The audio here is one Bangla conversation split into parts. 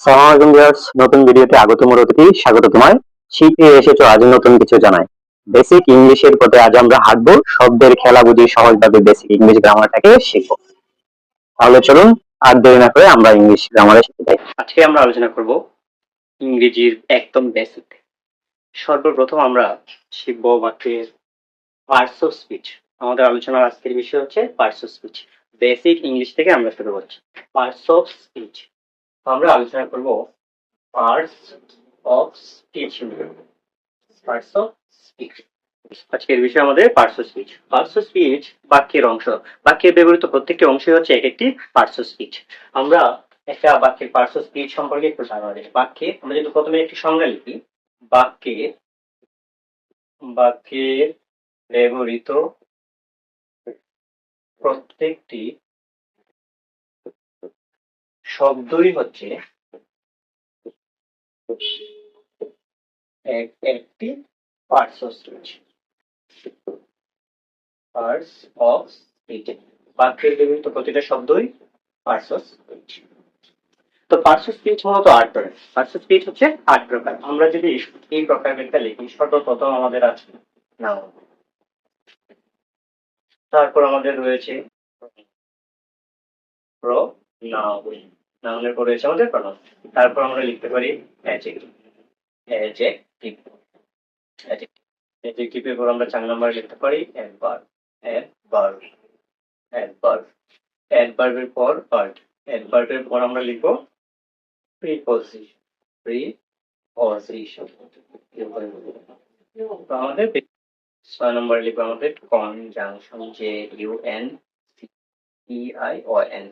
আসসালামু আলাইকুম ভিউয়ার্স, নতুন ভিডিওতে আগতম অতিথি স্বাগত তোমায়। শিখতে এসেছো আজ নতুন কিছু জানাই। বেসিক ইংলিশের পথে আজ আমরা হাঁটবো, শব্দের খেলা বুঝি সহজভাবে বেসিক ইংলিশ গ্রামারটাকে শিখবো। তাহলে চলুন আর দেরি না করে আমরা ইংলিশ গ্রামারে শিখে যাই। আজকে আমরা আলোচনা করব ইংরেজির একদম বেসিক। সর্বপ্রথম আমরা শিখব বাক্যের পার্টস অফ স্পিচ। আমাদের আলোচনার আজকের বিষয় হচ্ছে parts of speech. Basic English থেকে আমরা শুরু করছি। পার্টস অফ স্পিচ আমরা আলোচনা করব parts of speech. Parts of speech আজকের বিষয় আমাদের parts of speech. Parts of speech বাক্যের অংশ। বাক্যের ব্যবহৃত প্রত্যেকটি অংশই হচ্ছে এক একটি পার্টস অফ স্পিচ। আমরা একটা বাক্যের পার্টস অফ স্পিচ সম্পর্কে একটু জানা যায়। বাক্যে আমরা যদি প্রথমে একটি সংজ্ঞা লিখি, বাক্যে ব্যবহৃত প্রত্যেকটি শব্দই হচ্ছে একটি parts of speech. Parts of speech, বাক্যের ব্যবহৃত প্রতিটা শব্দই পার্টস অফ স্পিচ। তো পার্টস অফ স্পিচ মূলত 8 প্রকার। পার্টস অফ স্পিচ হচ্ছে 8 প্রকার। আমরা যদি এই প্রকারভেদটা লিখি, সর্বপ্রথম আমাদের আছে নাউন, তারপর আমাদের রয়েছে প্রোনাউন, নাউনের পর রয়েছে আমাদের প্রোনাউন, তারপর আমরা লিখতে পারি অ্যাডজেক্টিভ। অ্যাডজেক্টিভের পর আমরা 4 নম্বরে লিখতে পারি অ্যাডভার্ব। অ্যাডভার্বের পর ভার্ব। অ্যাডভার্বের পর আমরা লিখবো প্রিপোজিশন। আমাদের 6 নম্বরে লিখবো আমাদের কনজাংশন, JUNCEION,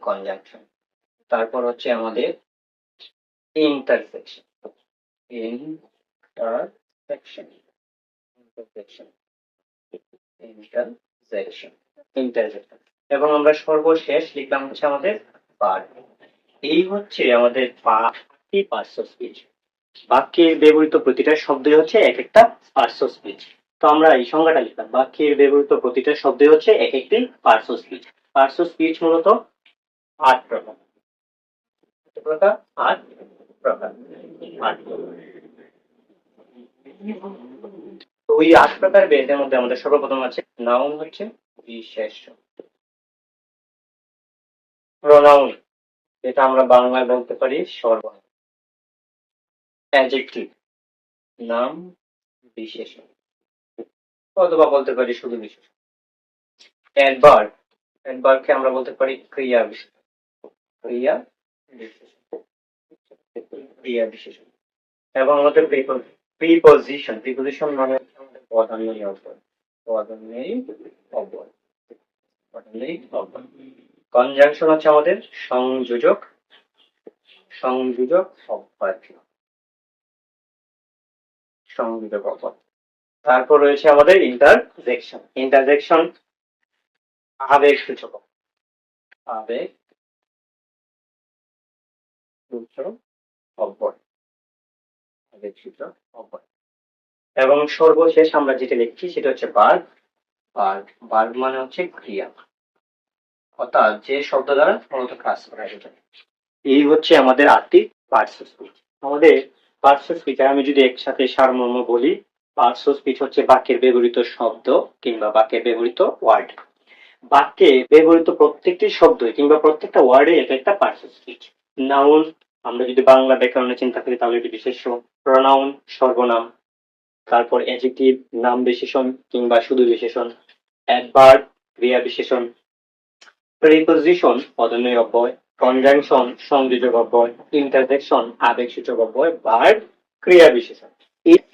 কনজাংশন। তারপর হচ্ছে আমাদের ইন্টারসেকশন। এবং আমরা সর্বশেষ লিখলাম হচ্ছে আমাদের ভার্ব। এই হচ্ছে আমাদের পার্টস অফ স্পিচ। বাক্যে ব্যবহৃত প্রতিটা শব্দই হচ্ছে এক একটা পার্টস অফ স্পিচ। তো আমরা এই সংজ্ঞাটা লিখলাম, বাক্যে ব্যবহৃত প্রতিটা শব্দই হচ্ছে এক একটি parts of speech. Parts of speech মূলত 8 প্রকার। তো ওই 8 প্রকার বেদের মধ্যে আমাদের সর্বপ্রথম আছে নাউন, হচ্ছে বিশেষ্য। প্রোনাউন, যেটা আমরা বাংলায় বলতে পারি সর্বনাম। অ্যাডজেক্টিভ, নাম বিশেষণ, অথবা বলতে পারি শুধু বিশেষণ। অ্যাডভার্ব, অ্যাডভার্বকে আমরা বলতে পারি ক্রিয়া বিশেষণ। এবং আমাদের প্রিপোজিশন, প্রিপোজিশন মানে হচ্ছে আমাদের পদান্বয়ী অব্যয়। কনজাংশন হচ্ছে আমাদের সংযোজক অব্যয়। তারপর রয়েছে আমাদের ইন্টারজেকশন। ইন্টারজেকশন আবেগ সূচক অব্যয়। এবং সর্বশেষ আমরা যেটা লিখছি সেটা হচ্ছে ভার্ব। ভার্ব মানে হচ্ছে ক্রিয়া, অর্থাৎ যে শব্দ দ্বারা মূলত কাজ করা যায়। এই হচ্ছে আমাদের 8টি পার্টস অফ স্পিচ। আমাদের পার্টস অফ স্পিচ আমি যদি একসাথে সারমর্ম বলি, পার্টস অফ স্পিচ হচ্ছে বাক্যের ব্যবহৃত শব্দ কিংবা বাক্যের ব্যবহৃত ওয়ার্ড। বাক্যে ব্যবহৃত প্রত্যেকটি শব্দ কিংবা প্রত্যেকটা ওয়ার্ডে এটা একটা পার্টস অফ স্পিচ। নাউন, আমরা যদি বাংলা ব্যাকরণে চিন্তা করি তাহলে এটি বিশেষ্য। প্রোনাউন, সর্বনাম। তারপর অ্যাডজেক্টিভ, নাম বিশেষণ কিংবা শুধু বিশেষণ। অ্যাডভার্ব, ক্রিয়া বিশেষণ। প্রিপোজিশন, পদান্বয়ী অব্যয়। কনজাংশন, সংযোজক অব্যয়। ইন্টারজেকশন, আবেগসূচক অব্যয়। ভার্ব, ক্রিয়া বিশেষণ।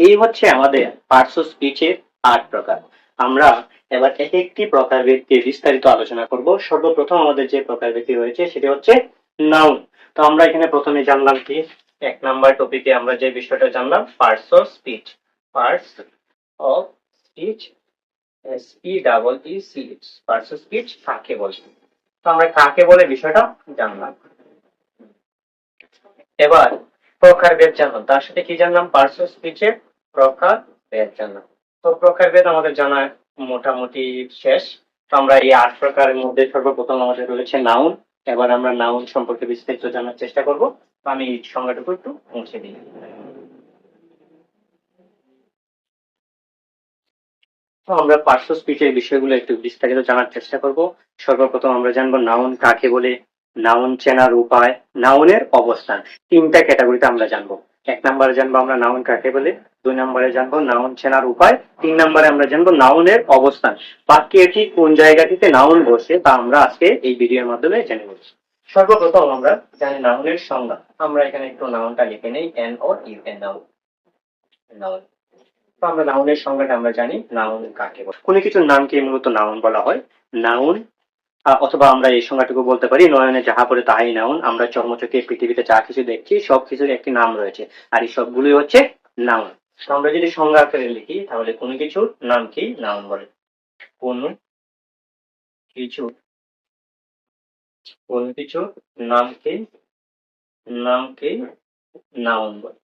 এই হচ্ছে আমাদের পার্টস অফ স্পিচের 8 প্রকার। আমরা এবার এক একটি প্রকারভেদকে বিস্তারিত আলোচনা করব। সর্বপ্রথম আমাদের যে প্রকারভেদটি রয়েছে সেটি হচ্ছে নাউন। তো আমরা এখানে প্রথমে জানলাম কি, 1 নাম্বার টপিকে আমরা যে বিষয়টা জানলাম parts of speech. Parts of speech, SPEECH, parts of speech কাকে বলে। তো আমরা কাকে বলে বিষয়টা জানলাম। এবার প্রকারভেদ জানলাম, তার সাথে কি জানলাম, পার্টস অফ স্পিচের প্রকারভেদ জানলাম। তো প্রকারভেদ আমাদের জানা মোটামুটি শেষ। তো আমরা এই 8 প্রকারের মধ্যে সর্বপ্রথম আমাদের রয়েছে নাউন। এবার আমরা নাউন সম্পর্কে বিস্তারিত জানার চেষ্টা করব। আমি সংজ্ঞাটুকু একটু মুছে দিই। তো আমরা পার্শ্ব স্পিচের বিষয়গুলো একটু বিস্তারিত জানার চেষ্টা করব। সর্বপ্রথম আমরা জানবো নাউন কাকে বলে, নাউন চেনার উপায়, নাউনের অবস্থান। তিনটা ক্যাটাগরিতে আমরা জানবো। 1 নম্বরে জানবো আমরা নাউন কাকে বলে, 2 নম্বরে জানবো নাউন চেনার উপায়, 3 নম্বরে আমরা জানবো নাউনের অবস্থান। বাক্যে ঠিক কোন জায়গাটিতে নাউন বসে তা আমরা আজকে এই ভিডিওর মাধ্যমে জেনে নেব। সর্বপ্রথম আমরা জানি নাউনের সংজ্ঞা। আমরা এখানে একটু নাউনটা লিখে নেই, N O U N, noun. Noun, তো আমরা নাউনের সংজ্ঞাটা আমরা জানি, নাউন কাকে বলে। কোনো কিছুর নামকে মূলত নাউন বলা হয়। নাউন অথবা আমরা এই সংজ্ঞাটুকু বলতে পারি, নয়নে যাহা পড়ে তাহাই নাউন। আমরা চর্মচোখে পৃথিবীতে যা কিছু দেখছি সব কিছুর একটি নাম রয়েছে, আর এই সবগুলোই হচ্ছে নাউন। তো আমরা যদি সংজ্ঞা আকারে লিখি তাহলে কোনো কিছুর নামকেই নাউন বলে। কোনো কিছু, কোনো কিছুর নামকে নামকে নাউন বলে।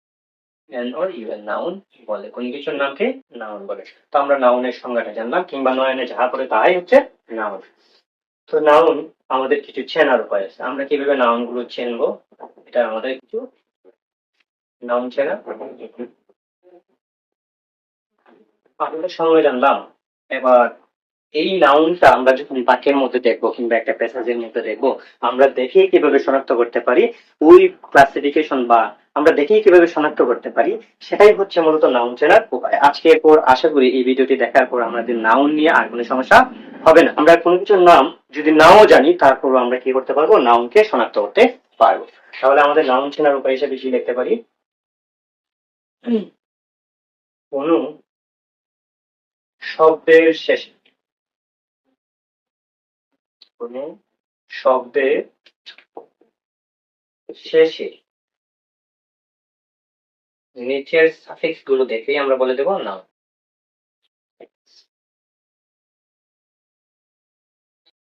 N or you N, noun বলে। কোন কিছুর নামকে নাউন বলে। তো আমরা নাউনের সংজ্ঞাটা জানলাম, কিংবা নয়নে যাহা পড়ে তাহাই হচ্ছে নাউন। তো নাউন আমাদের কিছু চেনার উপায় আছে। আমরা কিভাবে নাউন গুলো চেনবো, এটা আমাদের কিছু নাউন চেনা আপনাদের সঙ্গে জানলাম। এবার এই নাউনটা আমরা যখন বাক্যের মধ্যে দেখবো কিংবা একটা প্যাসেজের মধ্যে দেখবো, আমরা দেখেই কিভাবে শনাক্ত করতে পারি ওই ক্লাসিফিকেশন, বা আমরা দেখেই কিভাবে শনাক্ত করতে পারি, সেটাই হচ্ছে মূলত নাউন চেনার উপায়। আজকে এরপর আশা করি এই ভিডিওটি দেখার পর আমাদের নাউন নিয়ে আর কোনো সমস্যা হবে না। আমরা কোনো কিছুর নাম যদি নাও জানি, তারপর আমরা কি করতে পারবো, নাউনকে শনাক্ত করতে পারবো। তাহলে আমাদের নাউন চেনার উপায় হিসেবে কি লিখতে পারি, কোন শব্দের শেষে, কোন শব্দের শেষে নিচের সাফিক্স গুলো দেখেই আমরা বলে দেবো নাউন।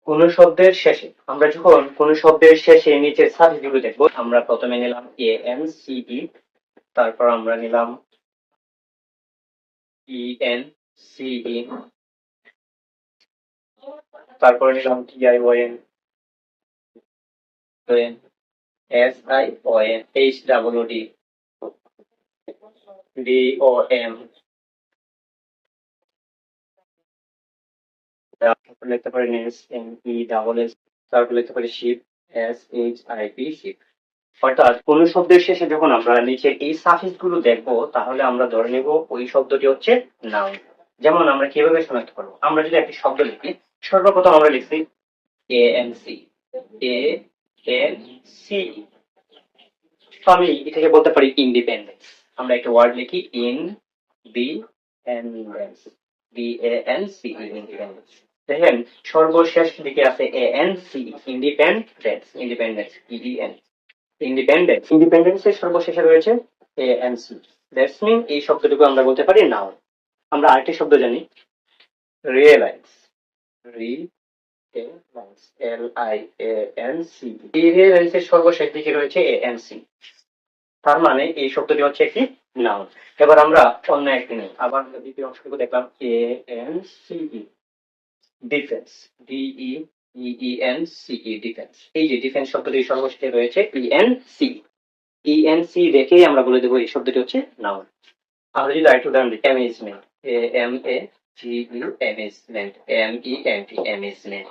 কোন শব্দের শেষে, আমরা যখন কোন শব্দের শেষে নিচের সাফিক্স গুলো দেখবো, আমরা প্রথমে নিলাম এ এন সি ই, তারপর আমরা নিলাম ই এন সি ই, তারপর নিলাম T I O N, S I O N, H double D, D O M, তারপর লিখতে পারি ness, N E double S, তারপর লিখতে পারি ship, S H I P, ship. অর্থাৎ কোন শব্দের শেষে যখন আমরা নিচে এই সাফিক্স গুলো দেখবো, তাহলে আমরা ধরে নেব ওই শব্দটি হচ্ছে নাউন। যেমন আমরা কিভাবে শনাক্ত করবো, আমরা যদি একটি শব্দ লিখি, সর্বপ্রথম আমরা লিখছি A N C, A N C. তো আমি এটাকে বলতে পারি ইন্ডিপেন্ডেন্স। আমরা একটা ওয়ার্ড লিখি, ইন বি এন্ডেন্স, B A N C, independence. দেখেন সর্বশেষ দিকে আছে A N C, independence, independence, EDN, independence. ইন্ডিপেন্ডেন্সের সর্বশেষে রয়েছে A N C. That's mean এই শব্দটুকু আমরা বলতে পারি নাউন। আমরা আরেকটি শব্দ জানি, realise, R L I A N C. এই রিয়েলাইজের সর্বশেষ দিকে রয়েছে এ এন সি, তার মানে এই শব্দটি হচ্ছে একটি নাউন। এবার আমরা অন্য একটি নিই, আবার আমরা দ্বিতীয় অংশটুকু দেখলাম, E N C E, defence, D E E N C E, defence. এই যে ডিফেন্স শব্দটি সর্বশেষে রয়েছে ই এন সি, ইএনসি দেখেই আমরা বলে দেবো এই শব্দটি হচ্ছে নাউন। আমরা যদি আরেকটু উদাহরণ দিই, amazement, A M A Z E, amazement, M E N T, amazement.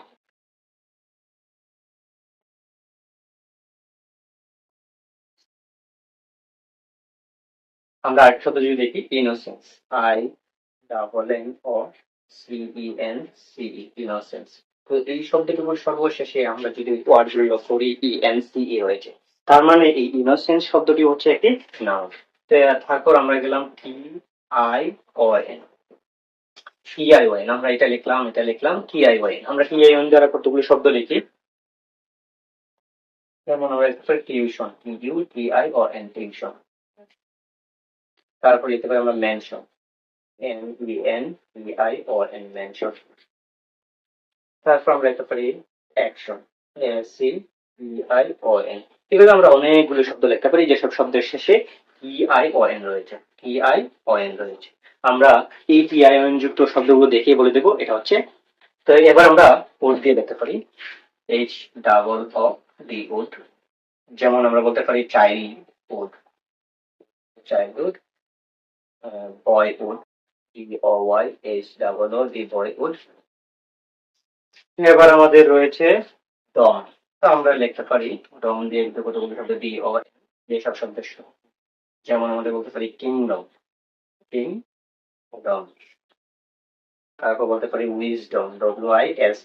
আমরা আরেকটা শব্দ যদি দেখি, innocence, I double N O C E N C E, innocence. তো এই শব্দটুকুর সর্বশেষে আমরা যদি ওয়ার্ড গুলো লক্ষ্য করি, ই এন সি ই রয়েছে, তার মানে এই ইনোসেন্স শব্দটি হচ্ছে একটি নাউন। তারপর আমরা গেলাম টি আই ও এন, টিআইওয়াইন, আমরা এটা লিখলাম, এটা লিখলাম টিআইওয়াইন। আমরা টিআইওয়াইন দ্বারা কতগুলো শব্দ লিখি, যেমন আমরা লিখতে পারি tuition, U T I O N, tuition. তারপর লিখতে পারি আমরা mention, M E N E I O N, mention. তারপর আমরা লিখতে পারি action, A C E I O N. এভাবে আমরা অনেকগুলো শব্দ লিখতে পারি যেসব শব্দের শেষে ই আই ও এন রয়েছে, ই আই ও এন রয়েছে। আমরা এই টি আই ও এন যুক্ত শব্দগুলো দেখে বলে দেবো এটা হচ্ছে। তো এবার আমরা উড দিয়ে দেখতে পারি, H double O D, hood. যেমন আমরা বলতে পারি childhood, childhood, boyhood, BOYHOOD, the boyhood. এবার আমাদের রয়েছে ডন। তো আমরা লিখতে পারি ডন দিয়ে কতগুলো শব্দ DON যেসব শব্দের যেমন আমাদের বলতে পারি কিংডম, কিংডম। তারপর বলতে পারি উইজডম, WIS,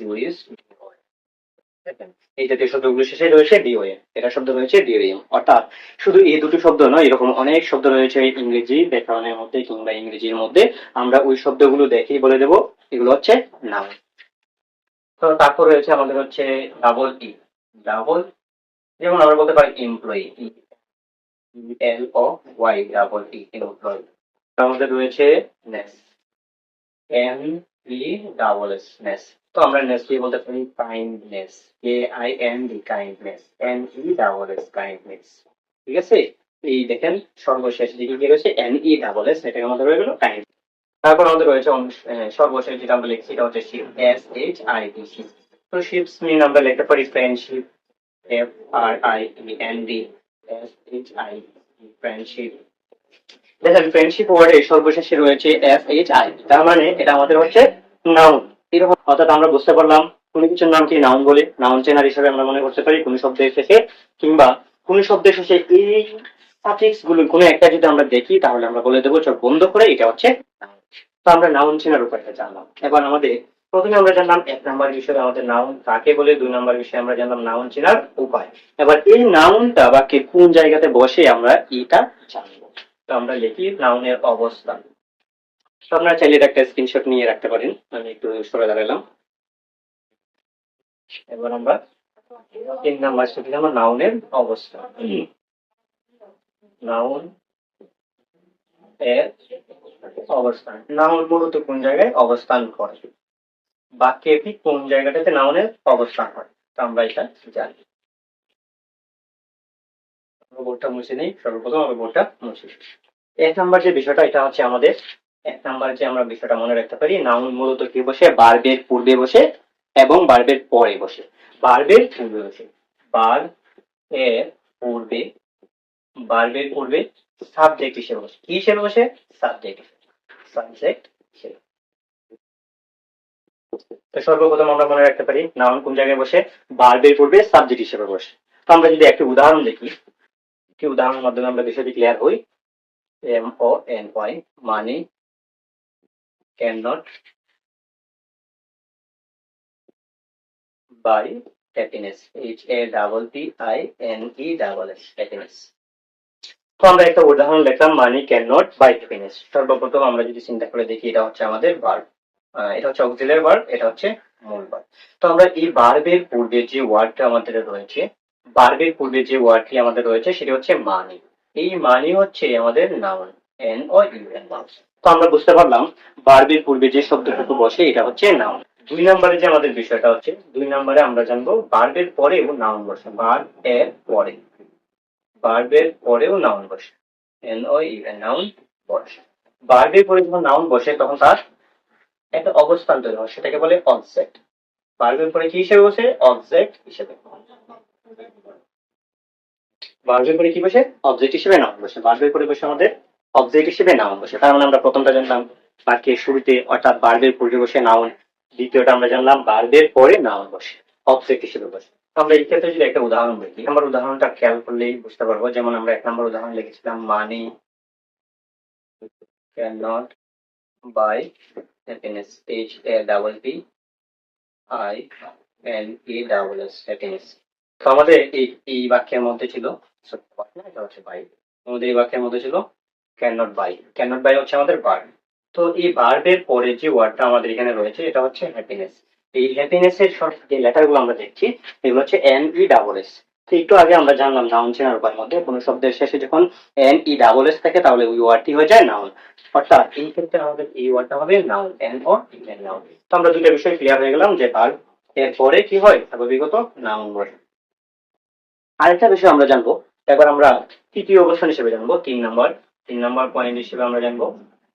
এই জাতীয় শব্দগুলো শেষে রয়েছে DON, এটা শব্দ রয়েছে DOM। অর্থাৎ শুধু এই দুটো শব্দ নয়, এরকম অনেক শব্দ রয়েছে ইংরেজি ব্যাকরণের মধ্যে কিংবা ইংরেজির মধ্যে। আমরা ওই শব্দগুলো দেখেই বলে দেব এগুলো হচ্ছে নাউন। তো তারপর রয়েছে আমাদের হচ্ছে ডাবল ই, ডাবল, যেমন আমরা বলতে পারি employee, ELOY, double E, employee. আমাদের রয়েছে নেস, NESS, নেস। তো আমরা নেস দিয়ে বলতে পারি kindness, KIND, kindness, NESS, kindness. ঠিক আছে, এই দেখেন সর্বশেষ দিকে কি রয়েছে NESS, এটা আমাদের হয়ে গেল কাইন্ড। তারপর আমাদের রয়েছে সর্বশেষ যেটা আমরা লিখছি এটা হচ্ছে শিপ, SHIP, শিপ। তো শিপস মিন আমরা লিখতে পারি ফ্রেন্ডশিপ, FRIEND, SHIP, ফ্রেন্ডশিপ। দেখেন ফ্রেন্ডশিপ ওয়ার্ডে সর্বশেষে রয়েছে FHI, তার মানে এটা আমাদের হচ্ছে নাউন। এরকম অর্থাৎ আমরা বুঝতে পারলাম কোনো কিছুর নাম কি নাউন বলে, নাউন চেনার হিসাবে আমরা মনে করতে পারি কোনো শব্দের শেষে কিংবা কোনো শব্দের শেষে এই সাফিক্স গুলো কোনো একটা যদি আমরা দেখি তাহলে আমরা বলে দেবো চোখ বন্ধ করে এটা হচ্ছে নাউন। তো আমরা নাউন চেনার উপায়টা জানলাম। এবার আমাদের প্রথমে আমরা জানলাম 1 নম্বর বিষয়ে আমাদের নাউন কাকে বলে, 2 নম্বর বিষয়ে আমরা জানলাম নাউন চেনার উপায়। এবার এই নাউনটা বা কে কোন জায়গাতে বসে আমরা এটা জানবো। তো আমরা লিখি নাউনের অবস্থান। তো আপনারা চাইলে এটা একটা স্ক্রিনশট নিয়ে রাখতে পারেন। আমি একটু সরে দাঁড়ালাম। এবার আমরা 3 নম্বর স্টেপে আমরা নাউনের অবস্থান। নাউন এর অবস্থান, নাউন মূলত কোন জায়গায় অবস্থান করে, বাক্যে ঠিক কোন জায়গাটাতে নাউনের অবস্থান হয়, তো আমরা এটা জানি। বোর্ডটা মুছে নেই, সর্বপ্রথম আমরা বোর্ডটা মুছি। 1 নম্বর যে বিষয়টা এটা হচ্ছে আমাদের 1 নম্বর যে আমরা বিষয়টা মনে রাখতে পারি, নাউন মূলত কি বসে, ভার্বের পূর্বে বসে এবং ভার্বের পরে বসে। ভার্বের পূর্বে বসে, ভার্ব এর পূর্বে, ভার্বের পূর্বে সাবজেক্ট হিসেবে বসে। কি হিসেবে বসে? সাবজেক্ট হিসেবে, সাবজেক্ট হিসেবে। তো সর্বপ্রথম আমরা মনে রাখতে পারি নাউন কোন জায়গায় বসে, ভার্বের পূর্বে সাবজেক্ট হিসেবে বসে। তো আমরা যদি একটা উদাহরণ দেখি, একটি উদাহরণের মাধ্যমে আমরা বিষয়টি ক্লিয়ার হই। MONY, money, can not by happiness, HAPPINESS, happiness. তো আমরা একটা উদাহরণ লিখলাম money can not by happiness. সর্বপ্রথম আমরা যদি চিন্তা করে দেখি এটা হচ্ছে আমাদের ভার্ব, এটা হচ্ছে অক্সিলারি ভার্ব, এটা হচ্ছে মূল ভার্ব। তো আমরা এই ভার্বের পূর্বে যে ওয়ার্ডটা আমাদের রয়েছে, ভার্বের পূর্বে যে ওয়ার্ডটি আমাদের রয়েছে সেটা হচ্ছে মানি। এই মানি হচ্ছে আমাদের নাউন, NOUN। তো আমরা বুঝতে পারলাম ভার্বের পূর্বে যে শব্দটুকু বসে এটা হচ্ছে নাউন। 2 নম্বরে যে আমাদের বিষয়টা হচ্ছে, 2 নম্বরে আমরা জানবো ভার্বের পরেও নাউন বসে, ভার্ব এর পরে, ভার্বের পরেও নাউন বসে, NOUN, নাউন বসে। ভার্বের পরে যখন নাউন বসে তখন তার একটা অবস্থান তৈরি হয়, সেটাকে বলে অবজেক্ট। ভার্বের পরে কি হিসেবে বসে? অবজেক্ট হিসেবে। ভার্বের পরে কি বসে? অবজেক্ট হিসেবে নাউন বসে। ভার্বের পরে বসে আমাদের অবজেক্ট হিসেবে নাউন বসে। তার মানে আমরা প্রথমটা জানলাম বাক্যের শুরুতে অর্থাৎ ভার্বের পূর্বে বসে নাউন, দ্বিতীয়টা আমরা জানলাম ভার্বের পরে নাউন বসে, অবজেক্ট হিসেবে বসে। আমরা এই ক্ষেত্রে যদি একটা উদাহরণ দেখি, আমার উদাহরণটা খেয়াল করলেই বুঝতে পারবো। যেমন আমরা 1 নম্বর উদাহরণ লিখেছিলাম money can not by happiness, HAPPINESS, happiness. তো আমাদের এই বাক্যের মধ্যে ছিল, এটা হচ্ছে বাই, আমাদের এই বাক্যের মধ্যে ছিল can not buy. Can not buy হচ্ছে আমাদের ভার্ব। তো এই ভার্বের পরে যে ওয়ার্ডটা আমাদের এখানে রয়েছে এটা হচ্ছে হ্যাপিনেস। এই হ্যাপিনেস এর যে লেটার গুলো আমরা দেখছি এগুলো হচ্ছে NESS। তো একটু আগে আমরা জানলাম নাউন চেনার উপায়ের মধ্যে কোনো শব্দের শেষে যখন NESS থাকে তাহলে ওই ওয়ার্ডটি হয়ে যায় নাউন। অর্থাৎ এই ক্ষেত্রে আমাদের এই ওয়ার্ডটা হবে নাউন, NOUN, নাউন। তো আমরা দুটো বিষয় ক্লিয়ার হয়ে গেলাম যে ভার্ব এর পরে কি হয়, স্বাভাবিকত নাউন বসে। আরেকটা বিষয় আমরা জানবো, এবার আমরা তৃতীয় অবস্থান হিসেবে জানবো 3 নম্বর পয়েন্ট হিসেবে আমরা জানবো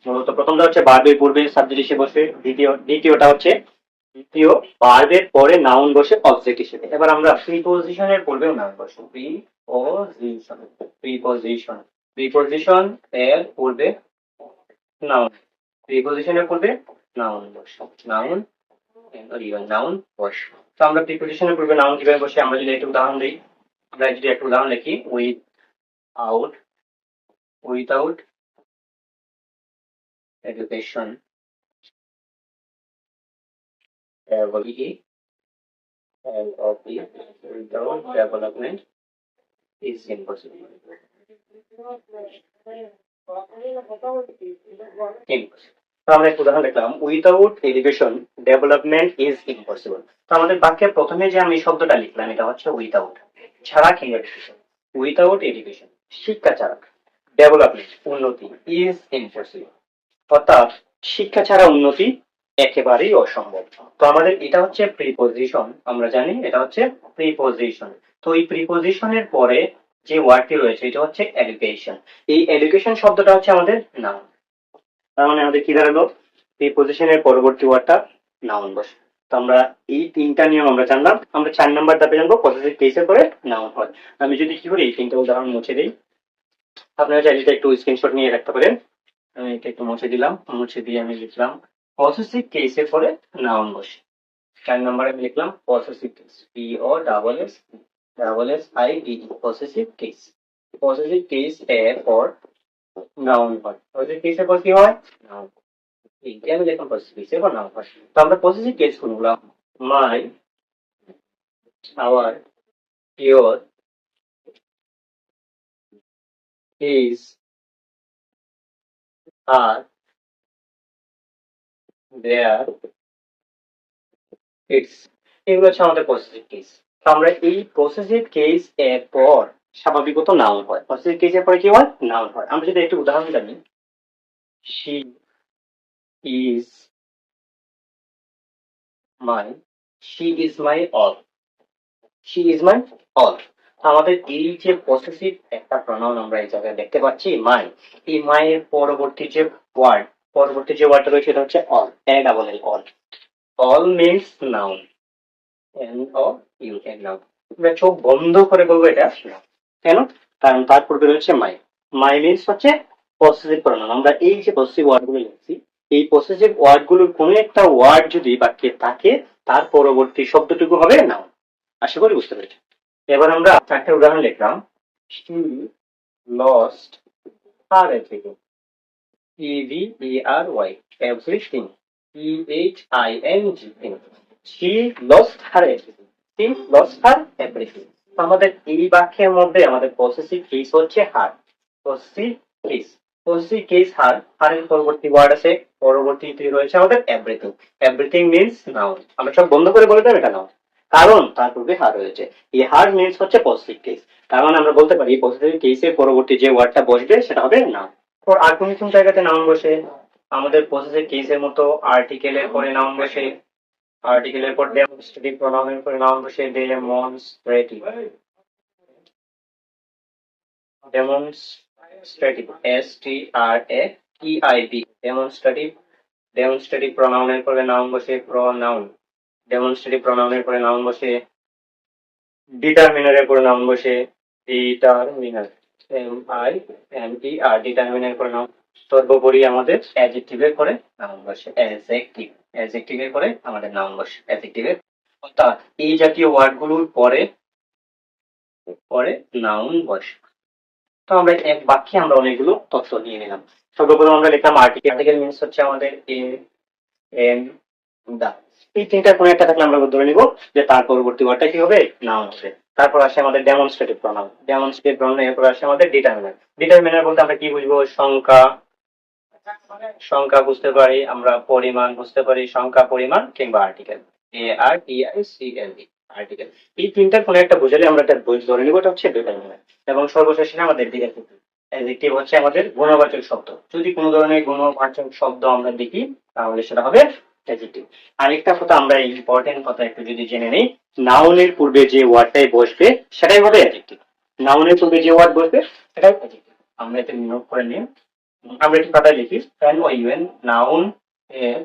মূলত প্রথমটা হচ্ছে ভার্বের পূর্বে সাবজেক্ট হিসেবে বসে, দ্বিতীয়টা হচ্ছে দ্বিতীয় ভার্বের পরে নাউন বসে অবজেক্ট হিসেবে। এবার আমরা প্রিপোজিশনের পূর্বেও নাউন বসে, প্রিপোজিশন, প্রিপোজিশন, প্রিপোজিশন এর পূর্বে নাউন, প্রিপোজিশনের পূর্বে নাউন বসে, নাউন নাউন বসে। তো আমরা প্রিপোজিশনের পূর্বে নাউন কিভাবে বসে, আমরা যদি একটা উদাহরণ দিই, আমরা যদি একটা উদাহরণ লিখি, without, without education without development is impossible. তো আমরা একটা উদাহরণ দেখলাম, without education development is impossible. তো আমাদের বাক্যের প্রথমে যে আমি শব্দটা লিখলাম এটা হচ্ছে উইথাউট, ছাড়া কিংবা এডুকেশন, উইথাউট এডুকেশন শিক্ষা ছাড়া, ডেভেলপমেন্ট উন্নতি, ইজ ইম্পসিবল অর্থাৎ শিক্ষা ছাড়া উন্নতি একেবারেই অসম্ভব। তো আমাদের এটা হচ্ছে প্রিপোজিশন, আমরা জানি এটা হচ্ছে প্রিপোজিশন। তো এই প্রিপোজিশনের পরে যে ওয়ার্ডটি রয়েছে এটা হচ্ছে এডুকেশন। এই এডুকেশন শব্দটা হচ্ছে আমাদের নাউন। তার মানে আমাদের কি দাঁড়ালো, প্রিপোজিশনের পরবর্তী ওয়ার্ডটা নাউন বসে। তো আমরা এই তিনটা নিয়ম আমরা জানলাম। আমরা 4 নাম্বার ধাপে জানবো পসেসিভ কেসের পরে নাউন হয়। আমি যদি কি করি এই তিনটা উদাহরণ মুছে দিই, আপনারা চাইলে এটা একটু স্ক্রিনশট নিয়ে রাখতে পারেন। আমি এটা একটু মুছে দিলাম, মুছে দিয়ে আমি লিখলাম পসেসিভ কেসের পরে নাউন বসে। 4 নম্বরে আমি লিখলাম possessive case, POSSID, possessive case. Possessive case এর পর নাউন হয়, পসেসিভ কেসের পর কি হয়, নাউন। এইটা আমি লিখলাম পসেসিভ কেসের পর নাউন হয়। তো আমরা পসেসিভ কেস কোনগুলো, my, our, your, his, her, their, its, এগুলো হচ্ছে আমাদের পসেসিভ কেস। তো আমরা এই পসেসিভ কেস এর পর স্বাভাবিকত নাউন হয়, পসেসিভ কেসের পরে কি হয়, নাউন হয়। আমরা যদি একটু উদাহরণ জানি, she is my, she is my all, she is my all. আমাদের এই যে পসেসিভ একটা প্রনাউন আমরা এই জায়গায় দেখতে পাচ্ছি মাই, এই মায়ের পরবর্তী যে ওয়ার্ড, পরবর্তী যে ওয়ার্ডটা রয়েছে এটা হচ্ছে all, all. All means noun, noun. আমরা চোখ বন্ধ করে বলবো এটা নাউন। কেন? কারণ তার পূর্বে রয়েছে মাই, মাই মিনস হচ্ছে পসেসিভ প্রনাউন। আমরা এই যে পসেসিভ ওয়ার্ড গুলো লিখছি, এই পসেসিভ ওয়ার্ড গুলোর কোনো একটা ওয়ার্ড যদি বাক্যে থাকে তার পরবর্তী শব্দটুকু হবে নাউন। আশা করি বুঝতে পেরেছি। এবার আমরা একটা উদাহরণ লিখলাম, she lost her everything, EVERY, everything, THING, she lost her everything, she lost her everything। আমাদের এই বাক্যের মধ্যে আমাদের পসেসিভ কেস হচ্ছে হার, পসেসিভ কেস, পসেসিভ কেস হার, হারের পরবর্তী ওয়ার্ড আছে, পরবর্তীতে রয়েছে আমাদের এভরিথিং, এভরিথিং মিনস নাউন। আমরা সব বন্ধ করে বলে দেব এটা নাউন, কারণ তার পূর্বে হার রয়েছে। এই হার মিনস হচ্ছে পজিটিভ কেস, তার মানে আমরা বলতে পারি পজিটিভ কেসের পরবর্তী যে ওয়ার্ডটা বসবে সেটা হবে নাউন। আর কোন কোন জায়গাতে নাউন বসে, আমাদের পজিটিভ কেসের মতো আর্টিকেলের পরে নাউন বসে, আর্টিকেলের পর ডেমনস্ট্রেটিভ প্রোনাউনের পরে নাউন বসে, demonstrative, demonstrative, STRATIV, demonstrative, demonstrative প্রোনাউনের পরে নাউন বসে, প্রোনাউন, ডেমনস্ট্রেটিভ প্রোনাউনের পরে নাউন বসে, ডিটারমিনারের পরে নাউন বসে, ডিটারমিনার, MINER, ডিটারমিনার পরে নাউন। সর্বোপরি আমাদের অ্যাডজেক্টিভের পরে নাউন বসে, অ্যাডজেক্টিভ, অ্যাডজেক্টিভের পরে আমাদের নাউন বসে, অ্যাডজেক্টিভের। অর্থাৎ এই জাতীয় ওয়ার্ডগুলোর পরে পরে নাউন বসে। তো আমরা এক বাক্যে আমরা অনেকগুলো তথ্য নিয়ে নিলাম। সর্বপ্রথম আমরা লিখলাম আর্টিকেল, আর্টিকেল মিনস হচ্ছে আমাদের এন, দা, এই তিনটার কোনো একটা থাকলে আমরা ধরে নিব যে তার পরবর্তী ওয়ার্ডটা কি হবে, নাউন হবে। তারপর আসে আমাদের ডেমনস্ট্রেটিভ প্রনাউন, ডেমনস্ট্রেটিভ প্রনাউন, এরপর আসে আমাদের ডিটারমিনার। ডিটারমিনার বলতে আমরা কি বুঝবো, সংখ্যা, সংখ্যা বুঝতে পারি আমরা, পরিমাণ বুঝতে পারি, সংখ্যা, পরিমাণ কিংবা আর্টিকেল, ARTICLE, আর্টিকেল। এই তিনটার কোনো একটা বুঝালে আমরা একটা ধরে নিব এটা হচ্ছে ডিটারমিনার। এবং সর্বশেষে আমাদের অ্যাডজেক্টিভ, অ্যাডজেক্টিভ হচ্ছে আমাদের গুণবাচক শব্দ। যদি কোনো ধরনের গুণবাচক শব্দ আমরা দেখি তাহলে সেটা হবে অ্যাডজেক্টিভ। আরেকটা কথা আমরা ইম্পর্টেন্ট কথা একটু যদি জেনে নেই, নাউনের পূর্বে যে ওয়ার্ডটাই বসবে সেটাই হবে অ্যাডজেক্টিভ। নাউনের পূর্বে যে ওয়ার্ড বসবে সেটাই অ্যাডজেক্টিভ। আমরা এটা নোট করে নিই, আমরা একটু খাতায় লিখি, নাউন এর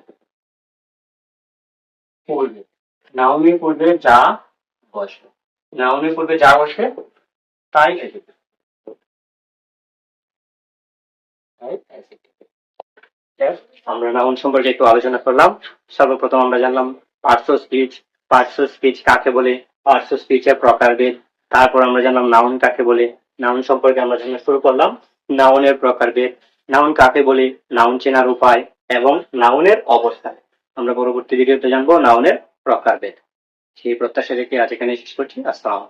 পূর্বে, নাউনের পূর্বে যা বসবে, নাউনের পূর্বে যা বসবে তাই অ্যাজেক্টিভ। আমরা নাউন সম্পর্কে একটু আলোচনা করলাম। সর্বপ্রথম আমরা জানলাম parts of speech. Parts of speech কাকে বলে, পার্টস অফ স্পিচের প্রকারভেদ। তারপর আমরা জানলাম নাউন কাকে বলে, নাউন সম্পর্কে আমরা জানা শুরু করলাম। নাউনের প্রকারভেদ, নাউন কাকে বলে, নাউন চেনার উপায় এবং নাউনের অবস্থান। আমরা পরবর্তী ভিডিওতে জানবো নাউনের প্রকারভেদ। সেই প্রত্যাশা রেখে আজ এখানে শেষ করছি। আসসালাম।